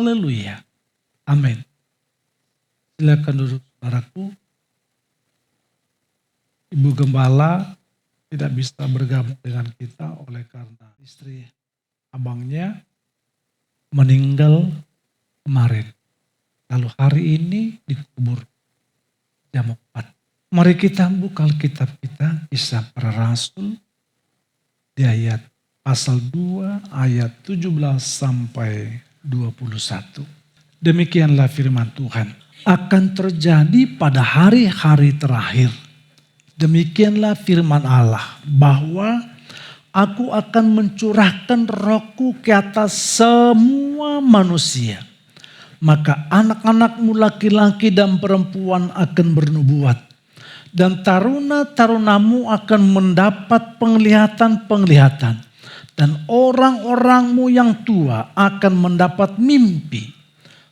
Haleluya. Amin. Silakan duduk saudaraku. Ibu Gembala tidak bisa bergabung dengan kita oleh karena istri abangnya meninggal kemarin. Lalu hari ini dikubur jam 4. Mari kita buka Alkitab kita, Kisah Para Rasul di ayat pasal 2 ayat 17 sampai 21. Demikianlah firman Tuhan. Akan terjadi pada hari-hari terakhir. Demikianlah firman Allah, bahwa aku akan mencurahkan rohku ke atas semua manusia. Maka anak-anakmu laki-laki dan perempuan akan bernubuat. Dan taruna-tarunamu akan mendapat penglihatan-penglihatan. Dan orang-orangmu yang tua akan mendapat mimpi.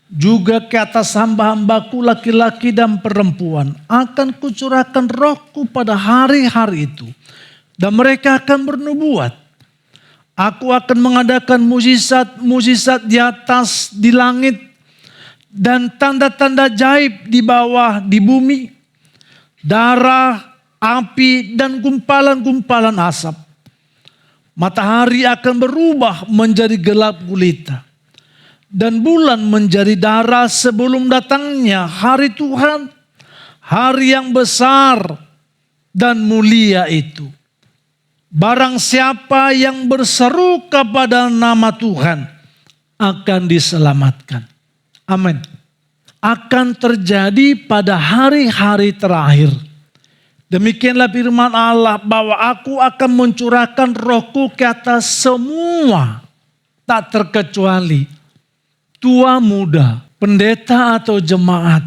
Juga ke atas hamba-hambaku laki-laki dan perempuan akan kucurahkan rohku pada hari-hari itu. Dan mereka akan bernubuat. Aku akan mengadakan mujizat-mujizat di atas, di langit. Dan tanda-tanda jaib di bawah, di bumi. Darah, api, dan gumpalan-gumpalan asap. Matahari akan berubah menjadi gelap gulita. Dan bulan menjadi darah sebelum datangnya hari Tuhan. Hari yang besar dan mulia itu. Barang siapa yang berseru kepada nama Tuhan akan diselamatkan. Amin. Akan terjadi pada hari-hari terakhir. Demikianlah firman Allah, bahwa aku akan mencurahkan rohku ke atas semua, tak terkecuali tua muda, pendeta atau jemaat.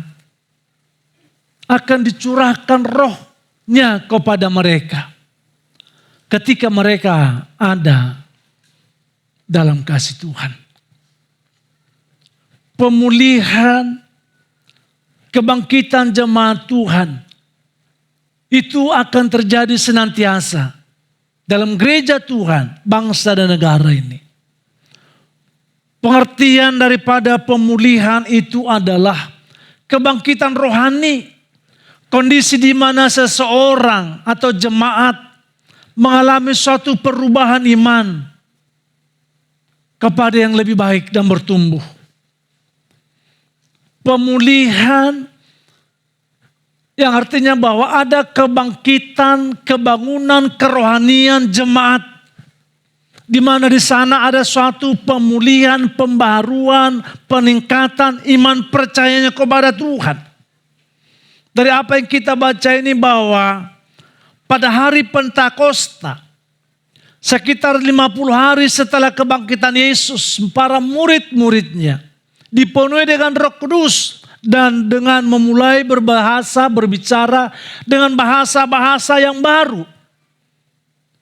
Akan dicurahkan rohnya kepada mereka. Ketika mereka ada dalam kasih Tuhan. Pemulihan, kebangkitan jemaat Tuhan. Itu akan terjadi senantiasa dalam gereja Tuhan, bangsa dan negara ini. Pengertian daripada pemulihan itu adalah kebangkitan rohani. Kondisi di mana seseorang atau jemaat mengalami suatu perubahan iman kepada yang lebih baik dan bertumbuh. Pemulihan yang artinya bahwa ada kebangkitan, kebangunan, kerohanian jemaat. Di mana di sana ada suatu pemulihan, pembaruan, peningkatan iman percayanya kepada Tuhan. Dari apa yang kita baca ini bahwa pada hari Pentakosta, sekitar 50 hari setelah kebangkitan Yesus, para murid-muridnya dipenuhi dengan Roh Kudus dan dengan memulai berbahasa, berbicara dengan bahasa-bahasa yang baru.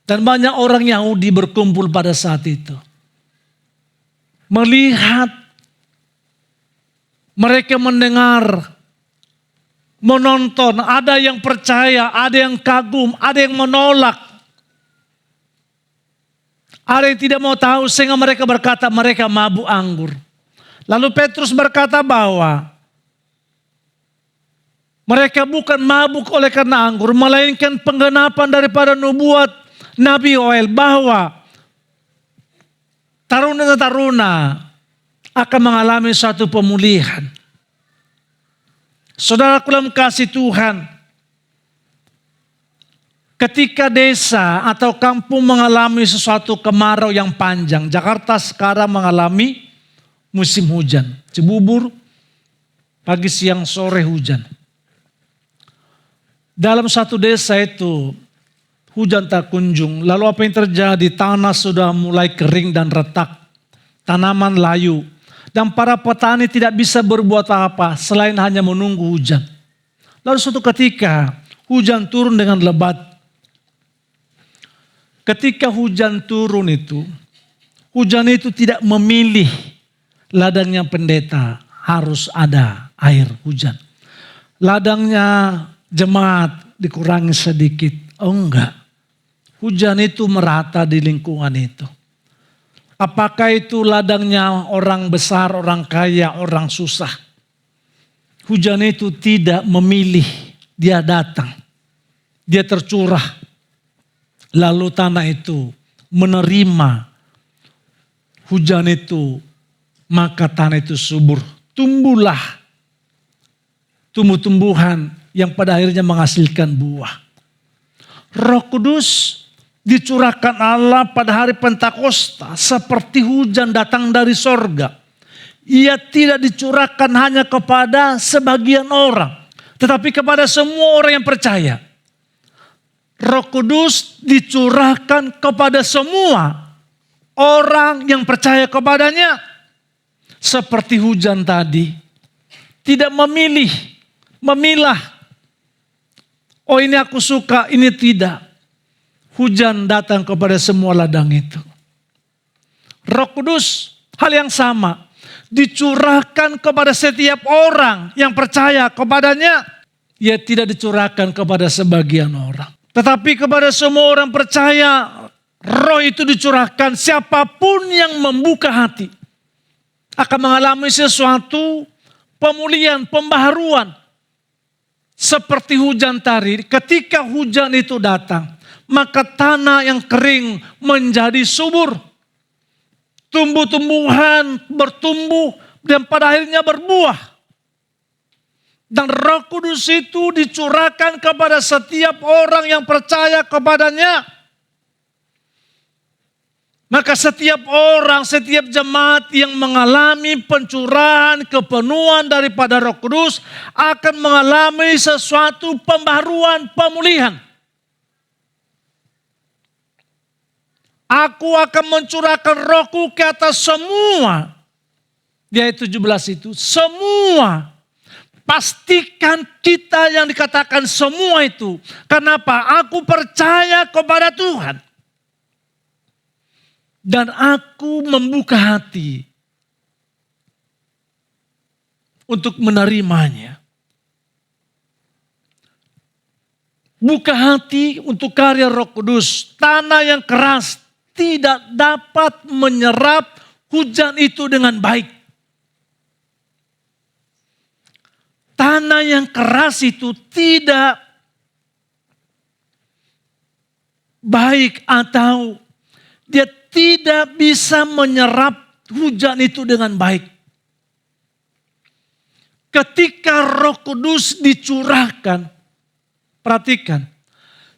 Dan banyak orang Yahudi berkumpul pada saat itu. Melihat, mereka mendengar, menonton, ada yang percaya, ada yang kagum, ada yang menolak. Ada yang tidak mau tahu sehingga mereka berkata mereka mabuk anggur. Lalu Petrus berkata bahwa mereka bukan mabuk oleh karena anggur, melainkan penggenapan daripada nubuat Nabi Yoel bahwa taruna-taruna akan mengalami suatu pemulihan. Saudaraku dalam kasih Tuhan, ketika desa atau kampung mengalami sesuatu kemarau yang panjang, Jakarta sekarang mengalami musim hujan, Cibubur pagi siang sore hujan. Dalam satu desa itu hujan tak kunjung. Lalu apa yang terjadi? Tanah sudah mulai kering dan retak. Tanaman layu. Dan para petani tidak bisa berbuat apa selain hanya menunggu hujan. Lalu suatu ketika hujan turun dengan lebat. Ketika hujan turun itu, hujan itu tidak memilih ladangnya pendeta. Harus ada air hujan. Ladangnya jemaat dikurangi sedikit. Oh enggak. Hujan itu merata di lingkungan itu. Apakah itu ladangnya orang besar, orang kaya, orang susah. Hujan itu tidak memilih, dia datang. Dia tercurah. Lalu tanah itu menerima hujan itu, maka tanah itu subur. Tumbuhlah tumbuh-tumbuhan yang pada akhirnya menghasilkan buah. Roh Kudus dicurahkan Allah pada hari Pentakosta seperti hujan datang dari sorga. Ia tidak dicurahkan hanya kepada sebagian orang, tetapi kepada semua orang yang percaya. Roh Kudus dicurahkan kepada semua orang yang percaya kepadanya. Seperti hujan tadi. Tidak memilih, memilah. Oh ini aku suka, ini tidak. Hujan datang kepada semua ladang itu. Roh Kudus hal yang sama. Dicurahkan kepada setiap orang yang percaya kepadanya. Ia tidak dicurahkan kepada sebagian orang. Tetapi kepada semua orang percaya, roh itu dicurahkan. Siapapun yang membuka hati akan mengalami sesuatu pemulihan, pembaharuan. Seperti hujan tadi, ketika hujan itu datang, maka tanah yang kering menjadi subur. Tumbuh-tumbuhan bertumbuh dan pada akhirnya berbuah. Dan Roh Kudus itu dicurahkan kepada setiap orang yang percaya kepadanya. Maka setiap orang, setiap jemaat yang mengalami pencurahan, kepenuhan daripada Roh Kudus akan mengalami sesuatu pembaharuan, pemulihan. Aku akan mencurahkan rohku ke atas semua. Di ayat 17 itu, semua. Pastikan kita yang dikatakan semua itu. Kenapa? Aku percaya kepada Tuhan. Dan aku membuka hati untuk menerimanya. Buka hati untuk karya Roh Kudus. Tanah yang keras tidak dapat menyerap hujan itu dengan baik. Tanah yang keras itu tidak baik atau dia tidak bisa menyerap hujan itu dengan baik. Ketika Roh Kudus dicurahkan, perhatikan,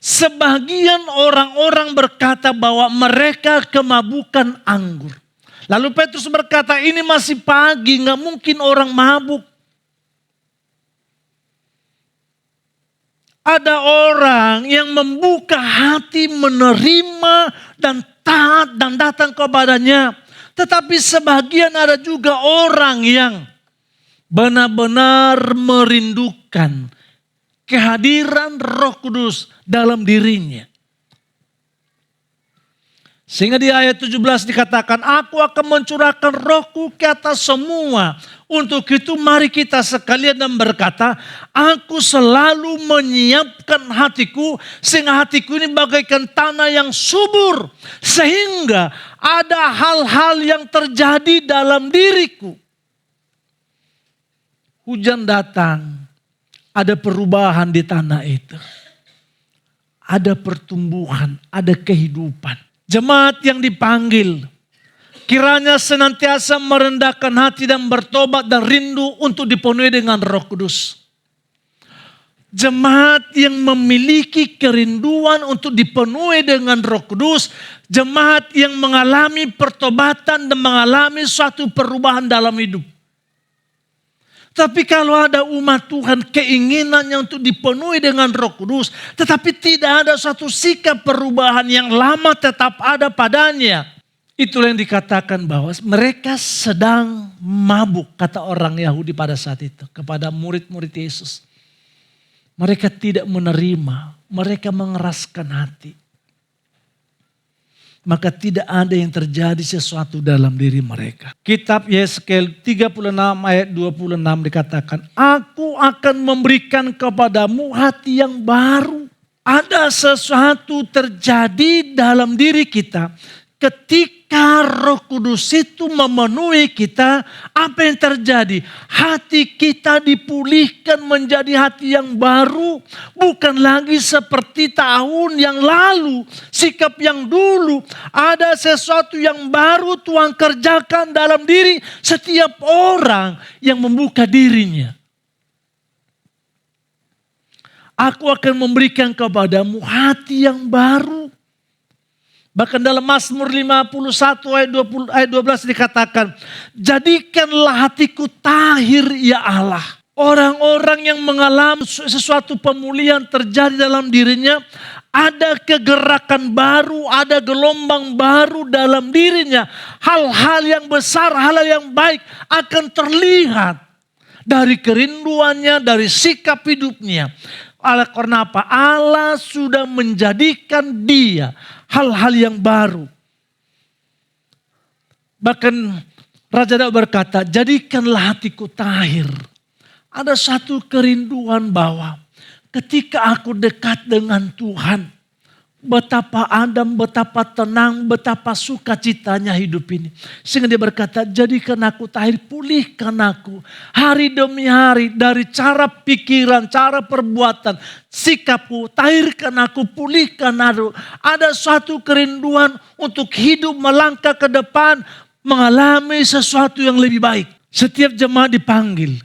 sebagian orang-orang berkata bahwa mereka kemabukan anggur. Lalu Petrus berkata, ini masih pagi, gak mungkin orang mabuk. Ada orang yang membuka hati menerima dan taat dan datang kepadanya. Tetapi sebagian ada juga orang yang benar-benar merindukan kehadiran Roh Kudus dalam dirinya. Sehingga di ayat 17 dikatakan, aku akan mencurahkan rohku ke atas semua. Untuk itu mari kita sekalian dan berkata, aku selalu menyiapkan hatiku sehingga hatiku ini bagaikan tanah yang subur. Sehingga ada hal-hal yang terjadi dalam diriku. Hujan datang, ada perubahan di tanah itu. Ada pertumbuhan, ada kehidupan. Jemaat yang dipanggil, kiranya senantiasa merendahkan hati dan bertobat dan rindu untuk dipenuhi dengan Roh Kudus. Jemaat yang memiliki kerinduan untuk dipenuhi dengan Roh Kudus, jemaat yang mengalami pertobatan dan mengalami suatu perubahan dalam hidup. Tapi kalau ada umat Tuhan keinginannya untuk dipenuhi dengan Roh Kudus, tetapi tidak ada suatu sikap perubahan yang lama tetap ada padanya. Itulah yang dikatakan bahwa mereka sedang mabuk, kata orang Yahudi pada saat itu kepada murid-murid Yesus. Mereka tidak menerima, mereka mengeraskan hati. Maka tidak ada yang terjadi sesuatu dalam diri mereka. Kitab Yeskel 36 ayat 26 dikatakan, aku akan memberikan kepadamu hati yang baru. Ada sesuatu terjadi dalam diri kita ketika ketika Roh Kudus itu memenuhi kita, apa yang terjadi? Hati kita dipulihkan menjadi hati yang baru. Bukan lagi seperti tahun yang lalu, sikap yang dulu. Ada sesuatu yang baru Tuhan kerjakan dalam diri setiap orang yang membuka dirinya. Aku akan memberikan kepadamu hati yang baru. Bahkan dalam Mazmur 51 ayat 12 dikatakan, jadikanlah hatiku tahir ya Allah. Orang-orang yang mengalami sesuatu pemulihan terjadi dalam dirinya, ada kegerakan baru, ada gelombang baru dalam dirinya. Hal-hal yang besar, hal-hal yang baik akan terlihat dari kerinduannya, dari sikap hidupnya. Karena apa? Allah sudah menjadikan dia hal-hal yang baru. Bahkan Raja Daud berkata, jadikanlah hatiku tahir. Ada satu kerinduan bahwa ketika aku dekat dengan Tuhan, betapa adem, betapa tenang, betapa sukacitanya hidup ini. Sehingga dia berkata, jadikan aku tahir, pulihkan aku. Hari demi hari dari cara pikiran, cara perbuatan, sikapku, tahirkan aku, pulihkan aku. Ada suatu kerinduan untuk hidup melangkah ke depan, mengalami sesuatu yang lebih baik. Setiap jemaat dipanggil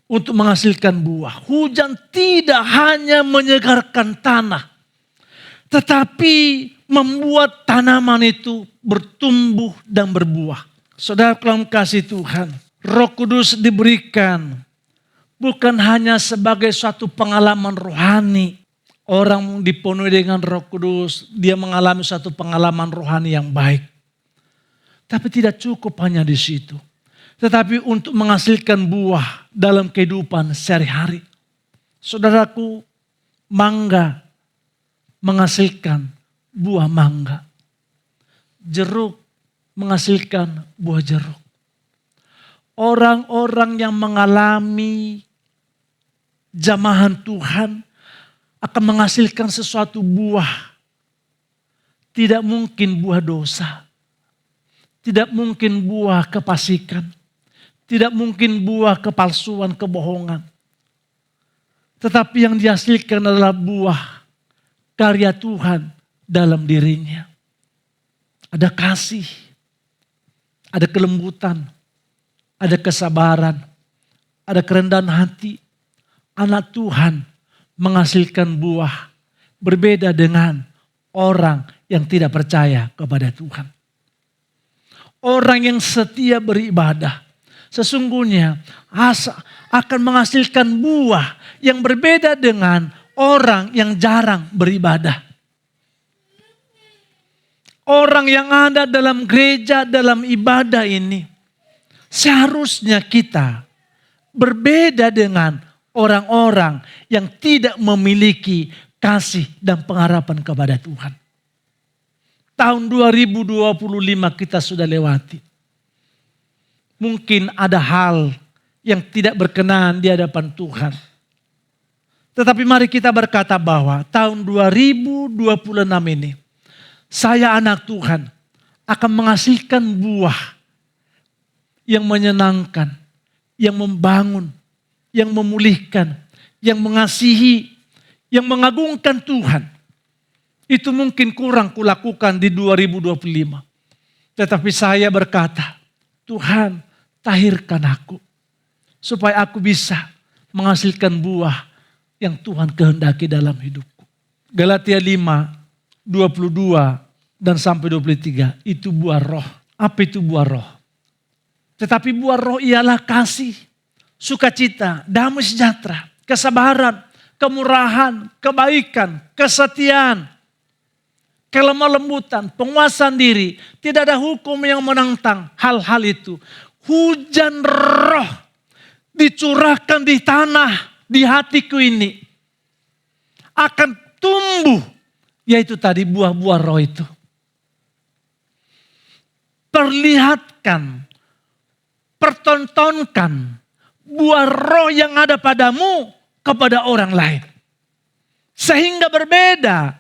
untuk menghasilkan buah. Hujan tidak hanya menyegarkan tanah, tetapi membuat tanaman itu bertumbuh dan berbuah. Saudara dalam kasih Tuhan, Roh Kudus diberikan bukan hanya sebagai suatu pengalaman rohani. Orang dipenuhi dengan Roh Kudus, dia mengalami suatu pengalaman rohani yang baik. Tapi tidak cukup hanya di situ. Tetapi untuk menghasilkan buah dalam kehidupan sehari-hari. Saudaraku, mangga menghasilkan buah mangga. Jeruk menghasilkan buah jeruk. Orang-orang yang mengalami jamahan Tuhan akan menghasilkan sesuatu buah. Tidak mungkin buah dosa. Tidak mungkin buah kefasikan. Tidak mungkin buah kepalsuan, kebohongan. Tetapi yang dihasilkan adalah buah karya Tuhan dalam dirinya. Ada kasih, ada kelembutan, ada kesabaran, ada kerendahan hati. Anak Tuhan menghasilkan buah berbeda dengan orang yang tidak percaya kepada Tuhan. Orang yang setia beribadah sesungguhnya akan menghasilkan buah yang berbeda dengan orang yang jarang beribadah. Orang yang ada dalam gereja, dalam ibadah ini, seharusnya kita berbeda dengan orang-orang yang tidak memiliki kasih dan pengharapan kepada Tuhan. Tahun 2025 kita sudah lewati. Mungkin ada hal yang tidak berkenan di hadapan Tuhan. Tetapi mari kita berkata bahwa tahun 2026 ini, saya anak Tuhan akan menghasilkan buah yang menyenangkan, yang membangun, yang memulihkan, yang mengasihi, yang mengagungkan Tuhan. Itu mungkin kurang kulakukan di 2025. Tetapi saya berkata, Tuhan tahirkan aku, supaya aku bisa menghasilkan buah yang Tuhan kehendaki dalam hidupku. Galatia 5, 22 dan sampai 23, itu buah roh. Apa itu buah roh? Tetapi buah roh ialah kasih, sukacita, damai sejahtera, kesabaran, kemurahan, kebaikan, kesetiaan, kelemah lembutan, penguasaan diri. Tidak ada hukum yang menentang hal-hal itu. Hujan roh dicurahkan di tanah, di hatiku ini. Akan tumbuh, yaitu tadi buah-buah roh itu. Perlihatkan, pertontonkan buah roh yang ada padamu kepada orang lain. Sehingga berbeda.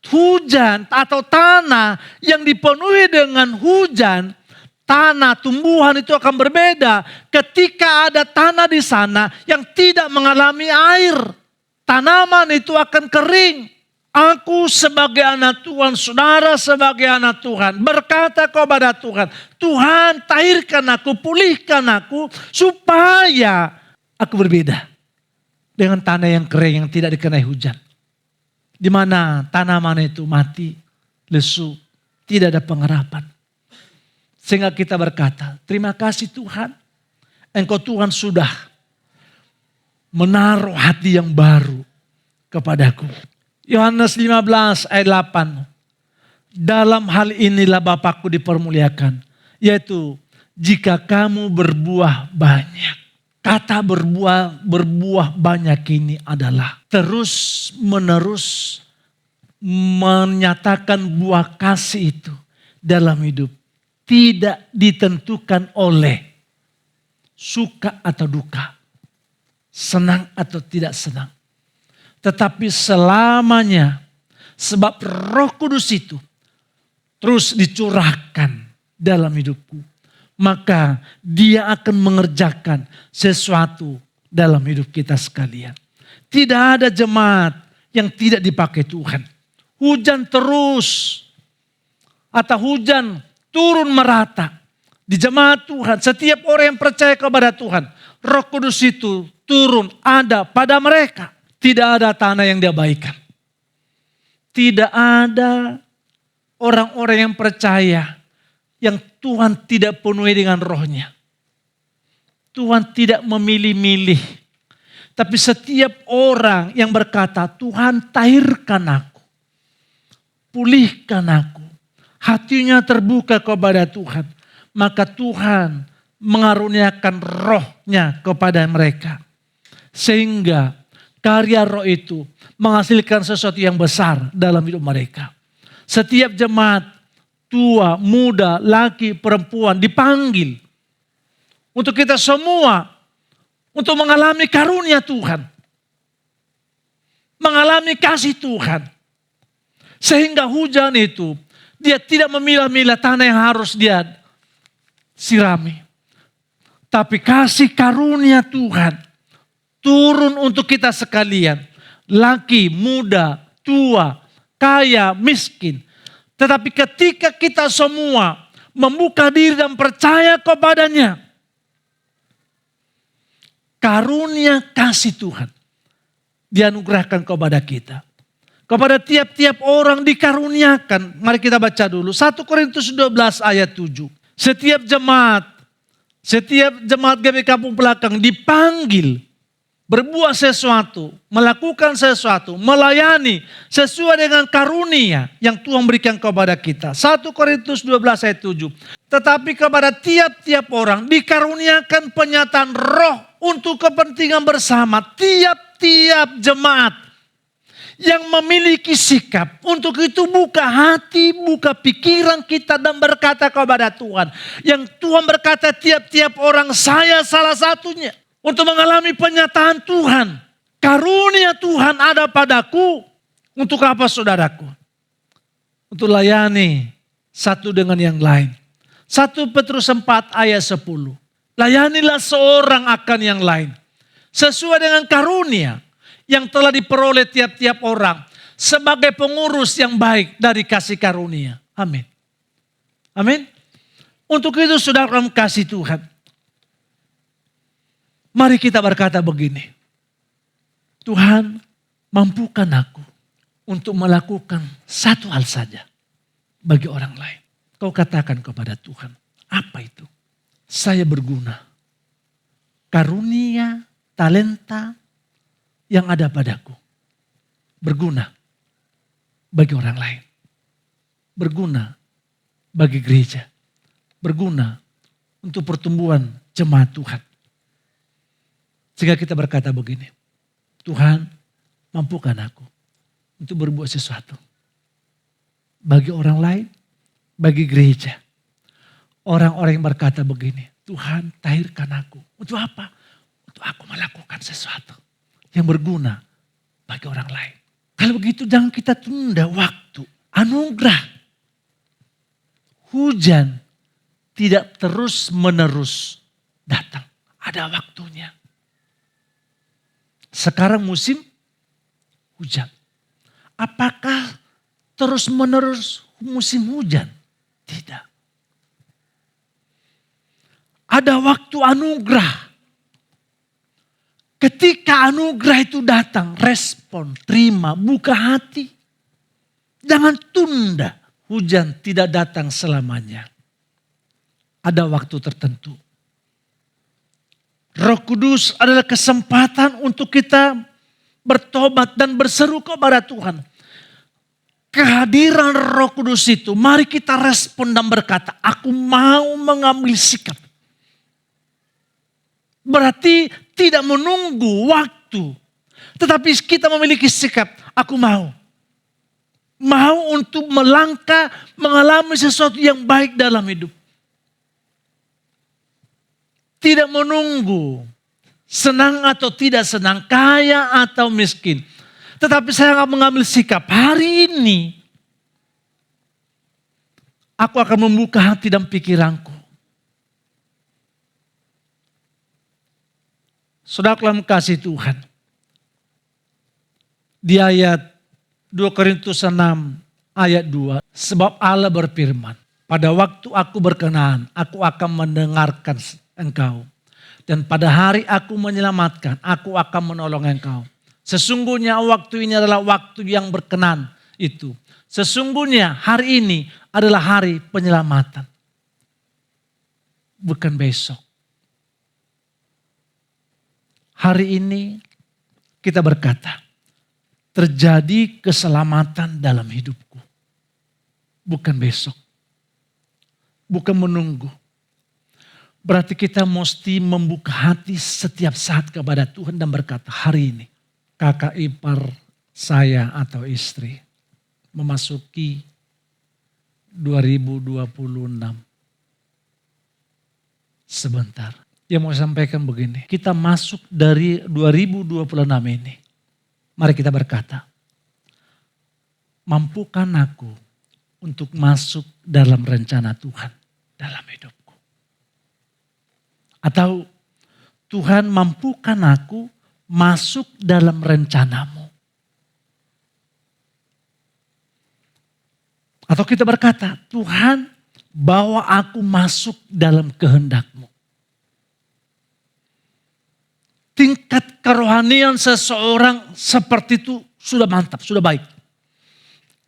hujan atau tanah yang dipenuhi dengan hujan, tanah tumbuhan itu akan berbeda. Ketika ada tanah di sana yang tidak mengalami air, tanaman itu akan kering. Aku sebagai anak Tuhan, saudara sebagai anak Tuhan, berkata kepada Tuhan, Tuhan tahirkan aku, pulihkan aku, supaya aku berbeda dengan tanah yang kering yang tidak dikenai hujan. Di mana tanaman itu mati, lesu, tidak ada pengharapan. Sehingga kita berkata, terima kasih Tuhan, Engkau Tuhan sudah menaruh hati yang baru kepadaku. Yohanes 15 ayat 8. Dalam hal inilah Bapakku dipermuliakan, yaitu jika kamu berbuah banyak. Kata berbuah banyak ini adalah terus menerus menyatakan buah kasih itu dalam hidup. Tidak ditentukan oleh suka atau duka, senang atau tidak senang. Tetapi selamanya, sebab Roh Kudus itu terus dicurahkan dalam hidupku, maka Dia akan mengerjakan sesuatu dalam hidup kita sekalian. Tidak ada jemaat yang tidak dipakai Tuhan. Hujan terus atau hujan turun merata di jemaat Tuhan. Setiap orang yang percaya kepada Tuhan, Roh Kudus itu turun ada pada mereka. Tidak ada tanah yang diabaikan. Tidak ada orang-orang yang percaya yang Tuhan tidak penuhi dengan rohnya. Tuhan tidak memilih-milih. Tapi setiap orang yang berkata, Tuhan tahirkan aku, pulihkan aku, hatinya terbuka kepada Tuhan, maka Tuhan mengaruniakan rohnya kepada mereka. Sehingga karya roh itu menghasilkan sesuatu yang besar dalam hidup mereka. Setiap jemaat, tua, muda, laki, perempuan dipanggil untuk kita semua untuk mengalami karunia Tuhan. Mengalami kasih Tuhan. Sehingga hujan itu dia tidak memilah-milah tanah yang harus dia sirami. Tapi kasih karunia Tuhan turun untuk kita sekalian. Laki, muda, tua, kaya, miskin. Tetapi ketika kita semua membuka diri dan percaya kepadanya, karunia kasih Tuhan dianugerahkan kepada kita. Kepada tiap-tiap orang dikaruniakan. Mari kita baca dulu. 1 Korintus 12 ayat 7. Setiap jemaat GBK Kampung Belakang dipanggil berbuat sesuatu, melakukan sesuatu, melayani sesuai dengan karunia yang Tuhan berikan kepada kita. 1 Korintus 12 ayat 7. Tetapi kepada tiap-tiap orang dikaruniakan penyataan roh untuk kepentingan bersama. Tiap-tiap jemaat yang memiliki sikap untuk itu buka hati, buka pikiran kita dan berkata kepada Tuhan. Yang Tuhan berkata tiap-tiap orang, saya salah satunya. Untuk mengalami penyataan Tuhan. Karunia Tuhan ada padaku. Untuk apa saudaraku? Untuk layani satu dengan yang lain. 1 Petrus 4 ayat 10. Layanilah seorang akan yang lain. Sesuai dengan karunia yang telah diperoleh tiap-tiap orang. Sebagai pengurus yang baik dari kasih karunia. Amin. Amin. Untuk itu saudara kasih Tuhan. Mari kita berkata begini. Tuhan, mampukan aku untuk melakukan satu hal saja bagi orang lain. Kau katakan kepada Tuhan, apa itu? Saya berguna. Karunia, talenta yang ada padaku. Berguna bagi orang lain. Berguna bagi gereja. Berguna untuk pertumbuhan jemaat Tuhan. Sehingga kita berkata begini, Tuhan mampukan aku untuk berbuat sesuatu. Bagi orang lain, bagi gereja. Orang-orang yang berkata begini, Tuhan tahirkan aku. Untuk apa? Untuk aku melakukan sesuatu yang berguna bagi orang lain. Kalau begitu jangan kita tunda waktu anugerah. Hujan tidak terus-menerus datang. Ada waktunya. Sekarang musim hujan. Apakah terus-menerus musim hujan? Tidak. Ada waktu anugerah. Ketika anugerah itu datang, respon, terima, buka hati. Jangan tunda. Hujan tidak datang selamanya. Ada waktu tertentu. Roh Kudus adalah kesempatan untuk kita bertobat dan berseru kepada Tuhan. Kehadiran Roh Kudus itu, mari kita respon dan berkata, aku mau mengambil sikap. Berarti tidak menunggu waktu. Tetapi kita memiliki sikap, aku mau. Mau untuk melangkah, mengalami sesuatu yang baik dalam hidup. Tidak menunggu, senang atau tidak senang, kaya atau miskin. Tetapi saya akan mengambil sikap, hari ini aku akan membuka hati dan pikiranku. Saudara dalam kasih Tuhan. Di ayat 2 Korintus 6 ayat 2. Sebab Allah berfirman, pada waktu aku berkenan, aku akan mendengarkan engkau. Dan pada hari aku menyelamatkan, aku akan menolong engkau. Sesungguhnya waktu ini adalah waktu yang berkenan itu. Sesungguhnya hari ini adalah hari penyelamatan. Bukan besok. Hari ini kita berkata, terjadi keselamatan dalam hidupku. Bukan besok. Bukan menunggu. Berarti kita mesti membuka hati setiap saat kepada Tuhan dan berkata, hari ini kakak ipar saya atau istri memasuki 2026. Sebentar. Yang mau sampaikan begini, kita masuk dari 2026 ini. Mari kita berkata, mampukan aku untuk masuk dalam rencana Tuhan dalam hidupku. Atau Tuhan mampukan aku masuk dalam rencanamu. Atau kita berkata, Tuhan bawa aku masuk dalam kehendak-Mu. Tingkat kerohanian seseorang seperti itu sudah mantap, sudah baik.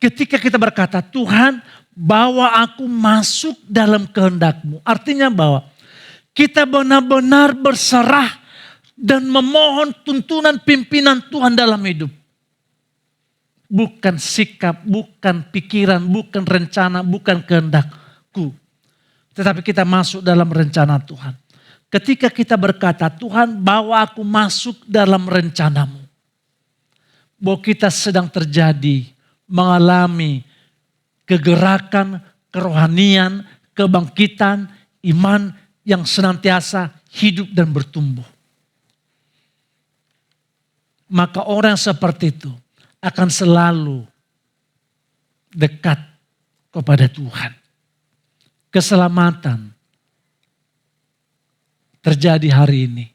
Ketika kita berkata, Tuhan bawa aku masuk dalam kehendak-Mu. Artinya bahwa kita benar-benar berserah dan memohon tuntunan pimpinan Tuhan dalam hidup. Bukan sikap, bukan pikiran, bukan rencana, bukan kehendakku. Tetapi kita masuk dalam rencana Tuhan. Ketika kita berkata, Tuhan bawa aku masuk dalam rencana-Mu. Bahwa kita sedang terjadi, mengalami kegerakan, kerohanian, kebangkitan, iman yang senantiasa hidup dan bertumbuh. Maka orang seperti itu akan selalu dekat kepada Tuhan. Keselamatan terjadi hari ini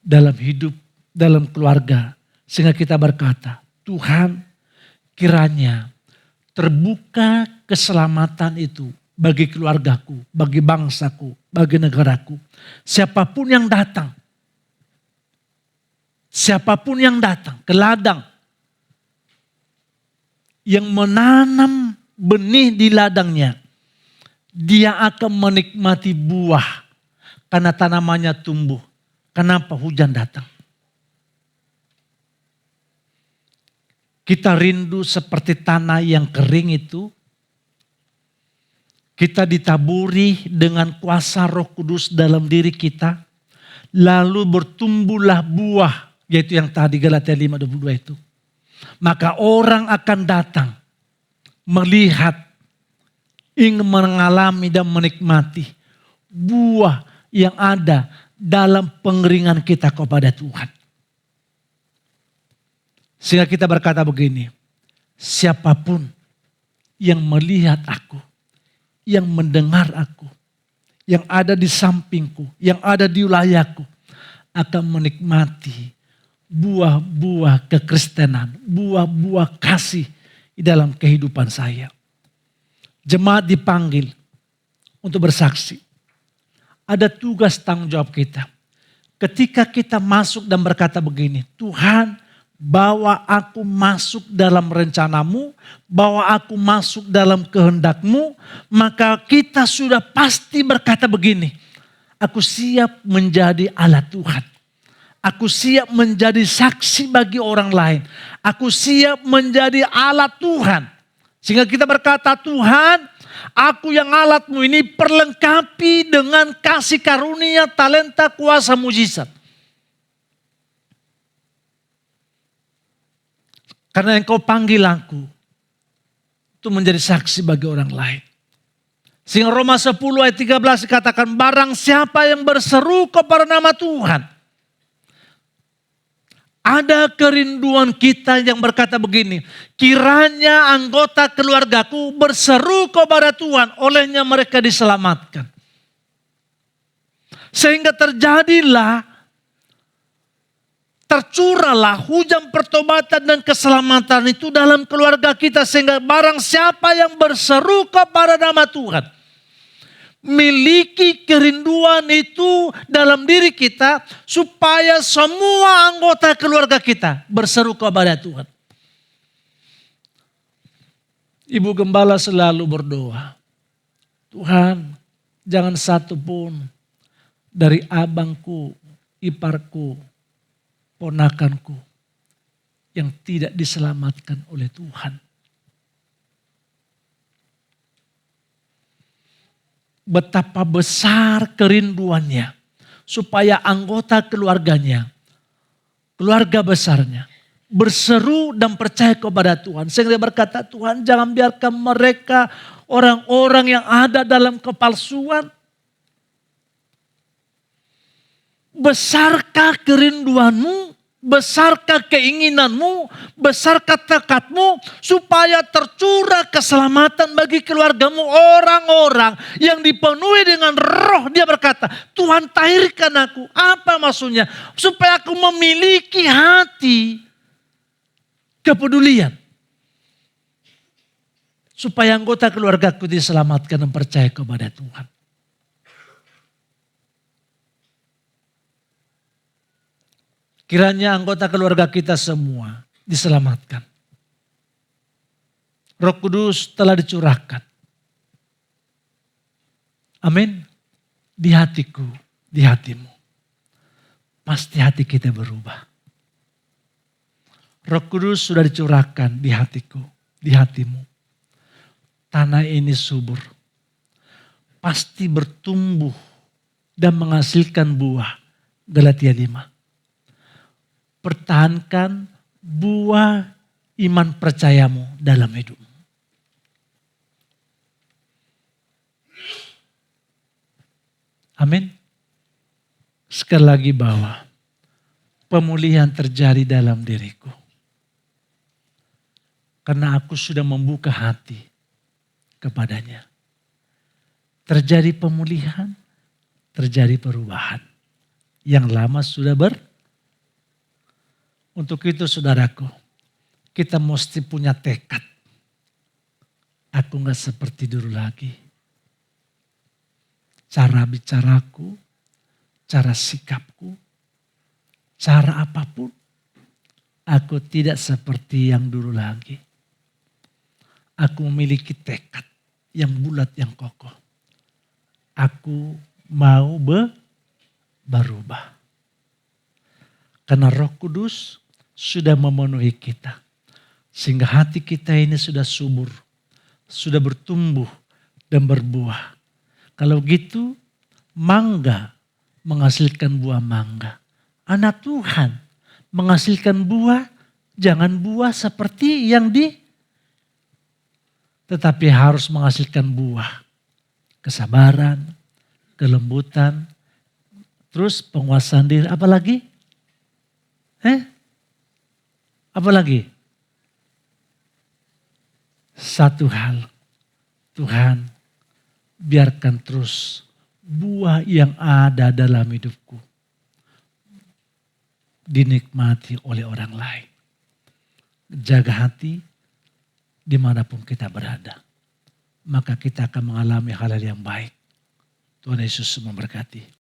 dalam hidup, dalam keluarga. Sehingga kita berkata, Tuhan kiranya terbuka keselamatan itu bagi keluargaku, bagi bangsaku, bagi negaraku. Siapapun yang datang ke ladang, yang menanam benih di ladangnya, dia akan menikmati buah. Karena tanamannya tumbuh. Kenapa hujan datang? Kita rindu seperti tanah yang kering itu. Kita ditaburi dengan kuasa Roh Kudus dalam diri kita. Lalu bertumbuhlah buah. Yaitu yang tadi Galatia 5:22 itu. Maka orang akan datang. Melihat. Ingin mengalami dan menikmati. Buah yang ada dalam pengeringan kita kepada Tuhan. Sehingga kita berkata begini, siapapun yang melihat aku, yang mendengar aku, yang ada di sampingku, yang ada di wilayahku, akan menikmati buah-buah kekristenan, buah-buah kasih di dalam kehidupan saya. Jemaat dipanggil untuk bersaksi. Ada tugas tanggung jawab kita. Ketika kita masuk dan berkata begini, Tuhan, bawa aku masuk dalam rencanamu, bawa aku masuk dalam kehendakmu, maka kita sudah pasti berkata begini, aku siap menjadi alat Tuhan. Aku siap menjadi saksi bagi orang lain. Aku siap menjadi alat Tuhan. Sehingga kita berkata, Tuhan, aku yang alatmu ini perlengkapi dengan kasih karunia, talenta, kuasa, mujizat. Karena engkau panggil aku untuk menjadi saksi bagi orang lain. Sehingga Roma 10 ayat 13 dikatakan, barang siapa yang berseru kepada nama Tuhan. Ada kerinduan kita yang berkata begini, kiranya anggota keluargaku berseru kepada Tuhan, olehnya mereka diselamatkan. Sehingga tercurahlah hujan pertobatan dan keselamatan itu dalam keluarga kita. Sehingga barang siapa yang berseru kepada nama Tuhan, miliki kerinduan itu dalam diri kita supaya semua anggota keluarga kita berseru kepada Tuhan. Ibu Gembala selalu berdoa, Tuhan, jangan satu pun dari abangku, iparku, ponakanku yang tidak diselamatkan oleh Tuhan. Betapa besar kerinduannya supaya anggota keluarganya, keluarga besarnya berseru dan percaya kepada Tuhan. Sehingga dia berkata, Tuhan, jangan biarkan mereka orang-orang yang ada dalam kepalsuan. Besarkah kerinduanmu? Besarkah keinginanmu, besarkah tekadmu supaya tercurah keselamatan bagi keluargamu. Orang-orang yang dipenuhi dengan roh, dia berkata, Tuhan tahirkan aku. Apa maksudnya? Supaya aku memiliki hati kepedulian. Supaya anggota keluargaku diselamatkan dan percaya kepada Tuhan. Kiranya anggota keluarga kita semua diselamatkan. Roh Kudus telah dicurahkan. Amin. Di hatiku, di hatimu. Pasti hati kita berubah. Roh Kudus sudah dicurahkan di hatiku, di hatimu. Tanah ini subur. Pasti bertumbuh dan menghasilkan buah. Galatia 5. Pertahankan buah iman percayamu dalam hidupmu. Amin. Sekali lagi bahwa pemulihan terjadi dalam diriku. Karena aku sudah membuka hati kepadanya. Terjadi pemulihan, terjadi perubahan. Yang lama sudah Untuk itu saudaraku, kita mesti punya tekad. Aku gak seperti dulu lagi. Cara bicaraku, cara sikapku, cara apapun. Aku tidak seperti yang dulu lagi. Aku memiliki tekad yang bulat, yang kokoh. Aku mau berubah. Karena Roh Kudus sudah memenuhi kita. Sehingga hati kita ini sudah subur. Sudah bertumbuh dan berbuah. Kalau gitu, mangga menghasilkan buah mangga. Anak Tuhan menghasilkan buah, jangan buah seperti tetapi harus menghasilkan buah. Kesabaran, kelembutan, terus penguasaan diri, apa lagi? Apa lagi? Satu hal, Tuhan, biarkan terus buah yang ada dalam hidupku dinikmati oleh orang lain. Jaga hati dimanapun kita berada. Maka kita akan mengalami hal-hal yang baik. Tuhan Yesus memberkati.